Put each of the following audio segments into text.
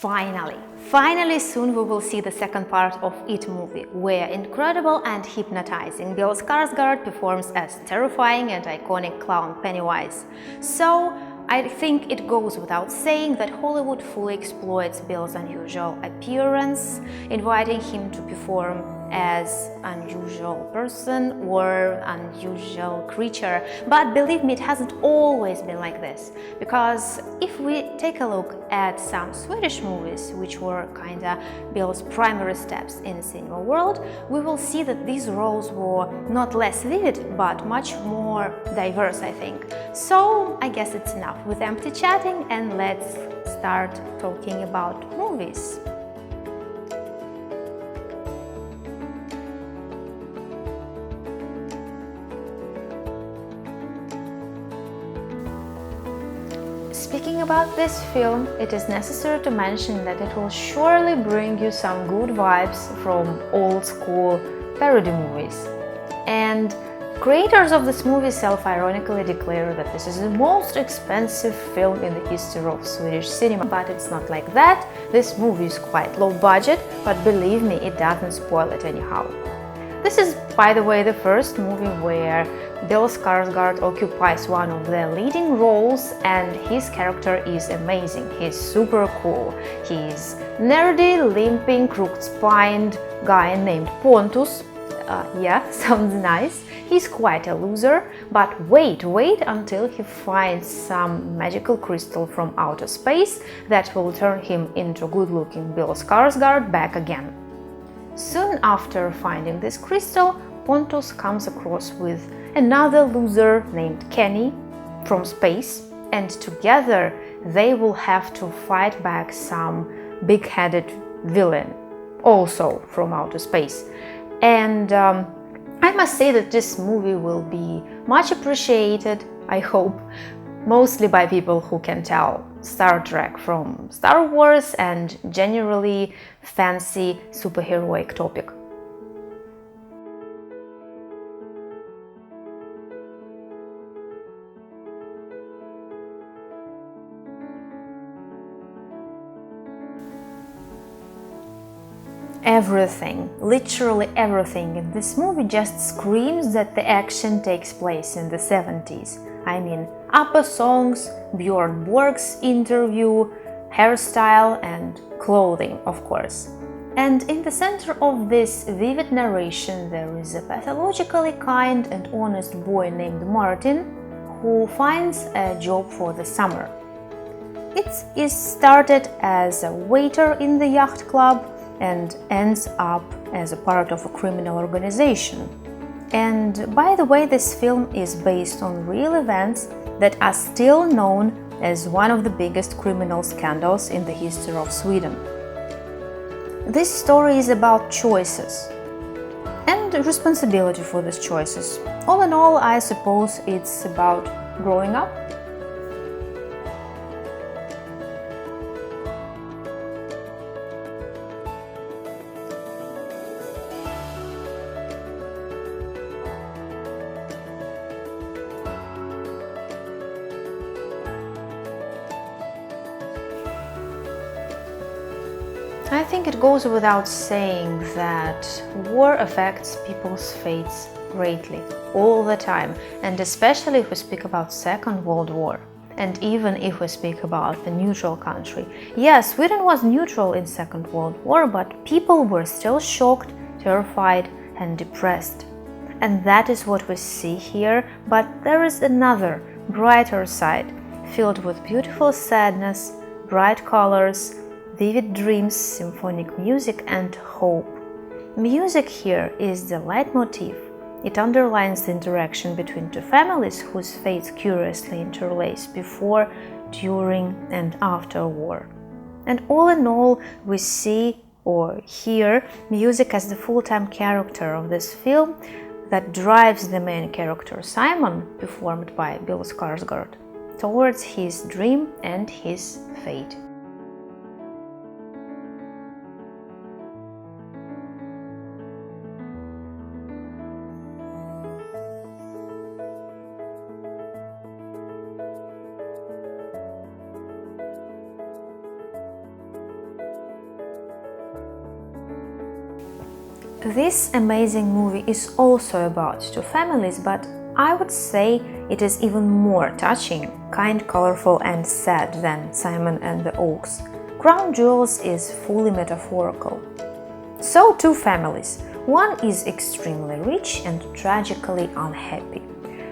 Finally soon we will see the second part of It movie, where incredible and hypnotizing Bill Skarsgård performs as terrifying and iconic clown Pennywise. So I think it goes without saying that Hollywood fully exploits Bill's unusual appearance, inviting him to perform as unusual person or unusual creature. But believe me, it hasn't always been like this, because if we take a look at some Swedish movies, which were kinda Bill's primary steps in the cinema world, we will see that these roles were not less vivid but much more diverse, I think. So I guess it's enough with empty chatting and let's start talking about movies. Speaking about this film, it is necessary to mention that it will surely bring you some good vibes from old-school parody movies. And creators of this movie self-ironically declare that this is the most expensive film in the history of Swedish cinema. But it's not like that. This movie is quite low budget, but believe me, it doesn't spoil it anyhow. This is, by the way, the first movie where Bill Skarsgård occupies one of the leading roles, and his character is amazing. He's super cool. He's nerdy, limping, crooked-spined guy named Pontus. Yeah, sounds nice. He's quite a loser, but wait until he finds some magical crystal from outer space that will turn him into good-looking Bill Skarsgård back again. Soon after finding this crystal, Pontus comes across with another loser named Kenny from space, and together they will have to fight back some big-headed villain, also from outer space. And I must say that this movie will be much appreciated, I hope, mostly by people who can tell Star Trek from Star Wars and generally fancy superheroic topic. Everything, literally everything in this movie just screams that the action takes place in the 70s. I mean, ABBA songs, Björn Borg's interview, hairstyle and clothing, of course. And in the center of this vivid narration there is a pathologically kind and honest boy named Martin who finds a job for the summer. It is started as a waiter in the yacht club and ends up as a part of a criminal organization. And by the way, this film is based on real events that are still known as one of the biggest criminal scandals in the history of Sweden. This story is about choices and responsibility for these choices. All in all, I suppose it's about growing up. I think it goes without saying that war affects people's fates greatly, all the time, and especially if we speak about Second World War, and even if we speak about the neutral country. Yes, Sweden was neutral in Second World War, but people were still shocked, terrified and depressed. And that is what we see here, but there is another, brighter side, filled with beautiful sadness, bright colors, vivid dreams, symphonic music and hope. Music here is the leitmotif. It underlines the interaction between two families whose fates curiously interlace before, during and after war. And all in all, we see or hear music as the full-time character of this film that drives the main character Simon, performed by Bill Skarsgård, towards his dream and his fate. This amazing movie is also about two families, but I would say it is even more touching, kind, colorful and sad than Simon and the Oaks. Crown Jewels is fully metaphorical. So, two families. One is extremely rich and tragically unhappy.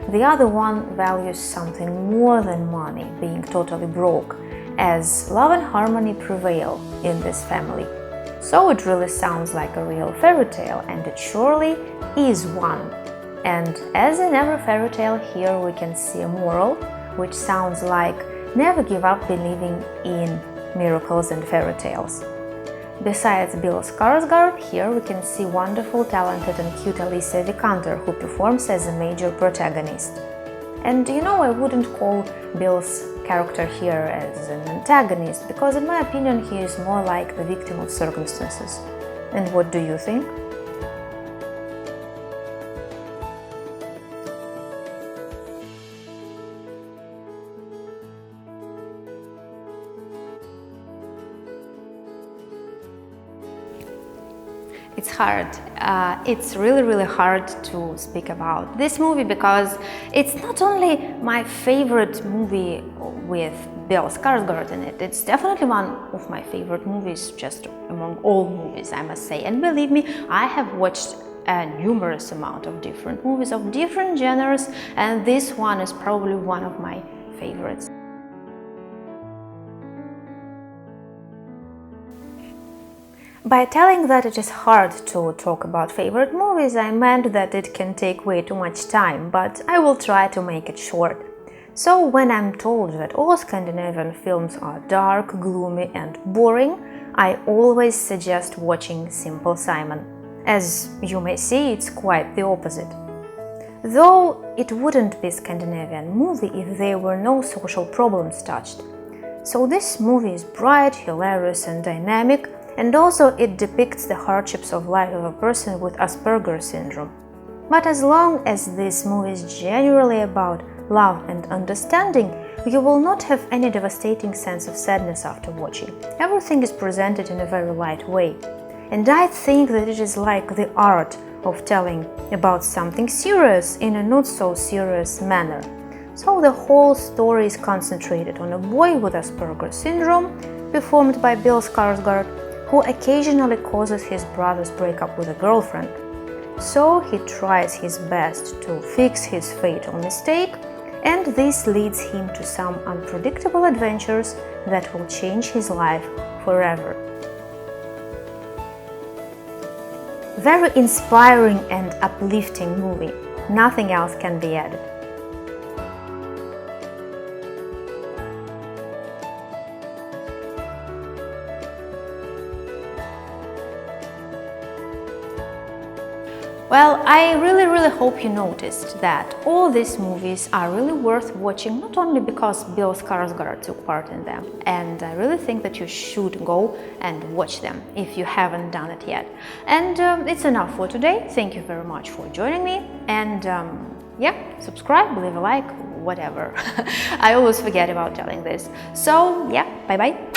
The other one values something more than money, being totally broke, as love and harmony prevail in this family. So it really sounds like a real fairy tale, and it surely is one. And as in every fairy tale, here we can see a moral, which sounds like never give up believing in miracles and fairy tales. Besides Bill Skarsgård, here we can see wonderful, talented and cute Alicia Vikander, who performs as a major protagonist. And I wouldn't call Bill's character here as an antagonist, because in my opinion he is more like the victim of circumstances. And what do you think? It's hard. It's really hard to speak about this movie because it's not only my favorite movie with Bill Skarsgård in it, it's definitely one of my favorite movies just among all movies, I must say. And believe me, I have watched a numerous amount of different movies of different genres, and this one is probably one of my favorites. By telling that it is hard to talk about favorite movies, I meant that it can take way too much time, but I will try to make it short. So when I'm told that all Scandinavian films are dark, gloomy and boring, I always suggest watching Simple Simon. As you may see, it's quite the opposite. Though it wouldn't be a Scandinavian movie if there were no social problems touched. So this movie is bright, hilarious and dynamic, and also it depicts the hardships of life of a person with Asperger's syndrome. But as long as this movie is genuinely about love and understanding, you will not have any devastating sense of sadness after watching. Everything is presented in a very light way. And I think that it is like the art of telling about something serious in a not so serious manner. So the whole story is concentrated on a boy with Asperger's syndrome, performed by Bill Skarsgård, who occasionally causes his brother's breakup with a girlfriend. So he tries his best to fix his fatal mistake, and this leads him to some unpredictable adventures that will change his life forever. Very inspiring and uplifting movie. Nothing else can be added. Well, I really hope you noticed that all these movies are really worth watching, not only because Bill Skarsgård took part in them, and I really think that you should go and watch them if you haven't done it yet. And it's enough for today. Thank you very much for joining me, and yeah, subscribe, leave a like, whatever. I always forget about telling this. So yeah, bye bye.